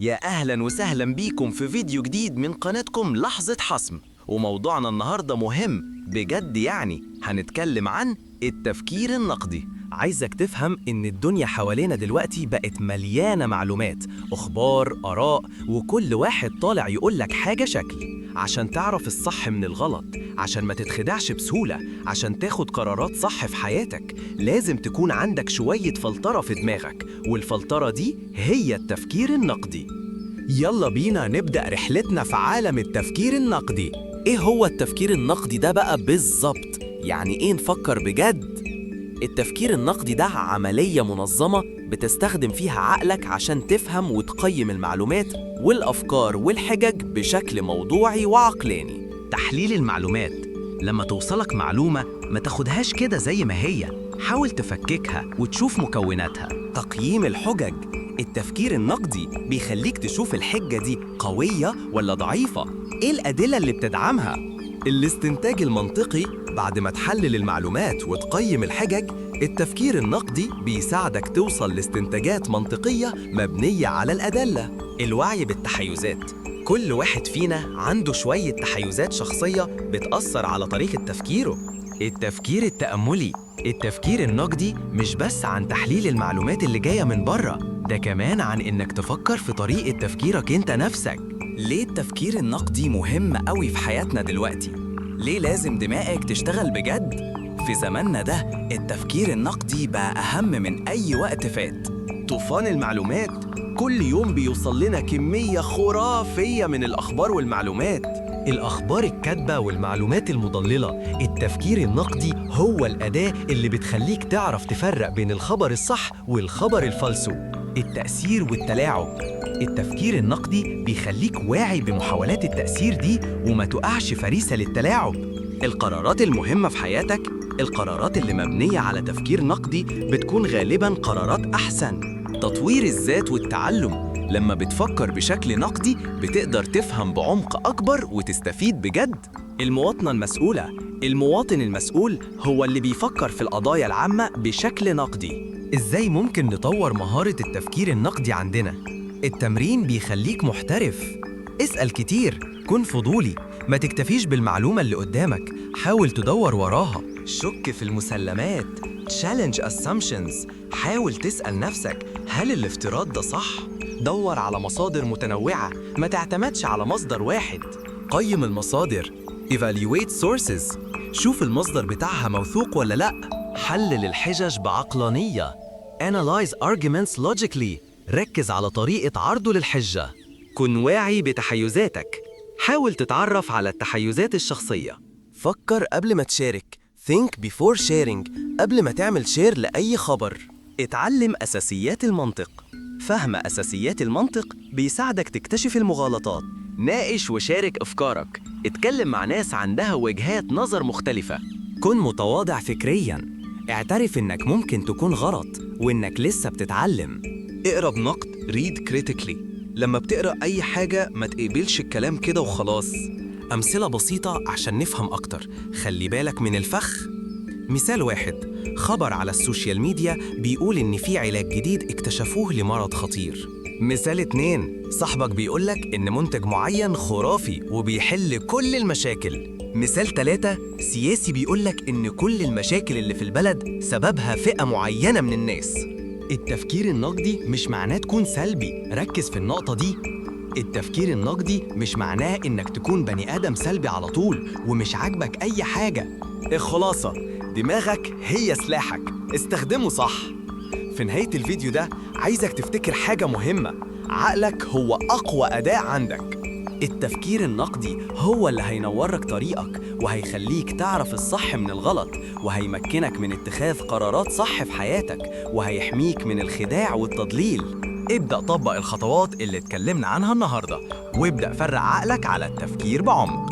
يا أهلا وسهلا بيكم في فيديو جديد من قناتكم لحظة حسم. وموضوعنا النهاردة مهم بجد، يعني هنتكلم عن التفكير النقدي. عايزك تفهم إن الدنيا حوالينا دلوقتي بقت مليانة معلومات، أخبار، آراء، وكل واحد طالع يقولك حاجة شكل. عشان تعرف الصح من الغلط، عشان ما تتخدعش بسهولة، عشان تاخد قرارات صح في حياتك، لازم تكون عندك شوية فلترة في دماغك، والفلترة دي هي التفكير النقدي. يلا بينا نبدأ رحلتنا في عالم التفكير النقدي. إيه هو التفكير النقدي ده بقى بالظبط؟ يعني إيه نفكر بجد؟ التفكير النقدي ده عملية منظمة بتستخدم فيها عقلك عشان تفهم وتقيم المعلومات والأفكار والحجج بشكل موضوعي وعقلاني. تحليل المعلومات، لما توصلك معلومة ما تاخدهاش كده زي ما هي، حاول تفككها وتشوف مكوناتها. تقييم الحجج، التفكير النقدي بيخليك تشوف الحجة دي قوية ولا ضعيفة، إيه الأدلة اللي بتدعمها. الاستنتاج المنطقي، بعد ما تحلل المعلومات وتقيم الحجج، التفكير النقدي بيساعدك توصل لاستنتاجات منطقية مبنية على الأدلة. الوعي بالتحيزات، كل واحد فينا عنده شوية تحيزات شخصية بتأثر على طريقة تفكيره. التفكير التأملي، التفكير النقدي مش بس عن تحليل المعلومات اللي جاية من بره، ده كمان عن إنك تفكر في طريقة تفكيرك أنت نفسك. ليه التفكير النقدي مهم قوي في حياتنا دلوقتي؟ ليه لازم دماغك تشتغل بجد؟ في زماننا ده التفكير النقدي بقى أهم من أي وقت فات. طوفان المعلومات، كل يوم بيوصل لنا كمية خرافية من الأخبار والمعلومات. الأخبار الكاذبة والمعلومات المضللة، التفكير النقدي هو الأداة اللي بتخليك تعرف تفرق بين الخبر الصح والخبر الفالسو. التأثير والتلاعب، التفكير النقدي بيخليك واعي بمحاولات التأثير دي وما تقعش فريسة للتلاعب. القرارات المهمة في حياتك، القرارات اللي مبنية على تفكير نقدي بتكون غالباً قرارات أحسن. تطوير الذات والتعلم، لما بتفكر بشكل نقدي بتقدر تفهم بعمق أكبر وتستفيد بجد. المواطنة المسؤولة، المواطن المسؤول هو اللي بيفكر في القضايا العامة بشكل نقدي. إزاي ممكن نطور مهارة التفكير النقدي عندنا؟ التمرين بيخليك محترف. اسأل كتير، كن فضولي، ما تكتفيش بالمعلومة اللي قدامك، حاول تدور وراها. شك في المسلمات، challenge assumptions، حاول تسأل نفسك هل الافتراض ده صح؟ دور على مصادر متنوعة، ما تعتمدش على مصدر واحد. قيم المصادر، evaluate sources، شوف المصدر بتاعها موثوق ولا لأ. حلل الحجج بعقلانية، analyze arguments logically، ركز على طريقة عرضه للحجة. كن واعي بتحيزاتك، حاول تتعرف على التحيزات الشخصية. فكر قبل ما تشارك، think before sharing، قبل ما تعمل شير لأي خبر. اتعلم أساسيات المنطق، فهم أساسيات المنطق بيساعدك تكتشف المغالطات. ناقش وشارك أفكارك، اتكلم مع ناس عندها وجهات نظر مختلفة. كن متواضع فكرياً، اعترف إنك ممكن تكون غلط وإنك لسه بتتعلم. اقرأ بنقد، read critically، لما بتقرأ أي حاجة ما تقبلش الكلام كده وخلاص. أمثلة بسيطة عشان نفهم أكتر، خلي بالك من الفخ. مثال واحد، خبر على السوشيال ميديا بيقول إن في علاج جديد اكتشفوه لمرض خطير. مثال اتنين، صاحبك بيقولك إن منتج معين خرافي وبيحل كل المشاكل. مثال تلاتة، سياسي بيقولك إن كل المشاكل اللي في البلد سببها فئة معينة من الناس. التفكير النقدي مش معناه تكون سلبي، ركز في النقطة دي. التفكير النقدي مش معناه إنك تكون بني آدم سلبي على طول ومش عاجبك أي حاجة. الخلاصة، دماغك هي سلاحك، استخدمه صح. في نهاية الفيديو ده عايزك تفتكر حاجة مهمة، عقلك هو أقوى أداة عندك. التفكير النقدي هو اللي هينورك طريقك وهيخليك تعرف الصح من الغلط، وهيمكنك من اتخاذ قرارات صح في حياتك، وهيحميك من الخداع والتضليل. ابدأ طبق الخطوات اللي اتكلمنا عنها النهاردة، وابدأ فرق عقلك على التفكير بعمق.